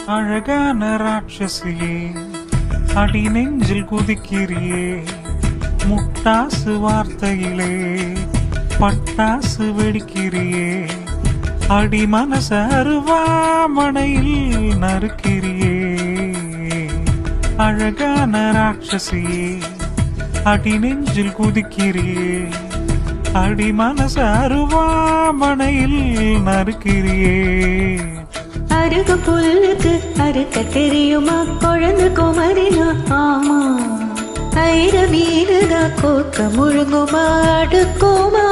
அழகான ராட்சசியே அடி நெஞ்சில் குதிக்கிறியே முட்டாசு வார்த்தையிலே பட்டாசு வெடிக்கிறியே அடி மனச அருவாமனையில் நறுக்கிறியே அழகான ராட்சசியே அடி நெஞ்சில் குதிக்கிறியே அடி மனச அருவாமனையில் நறுக்கிறியே அருகு புல்லுக்கு அறுக்க தெரியுமா குழந்தை குமரினா ஆமா ஐர மீனுதா கோக்க முழுங்குமா அடுக்குமா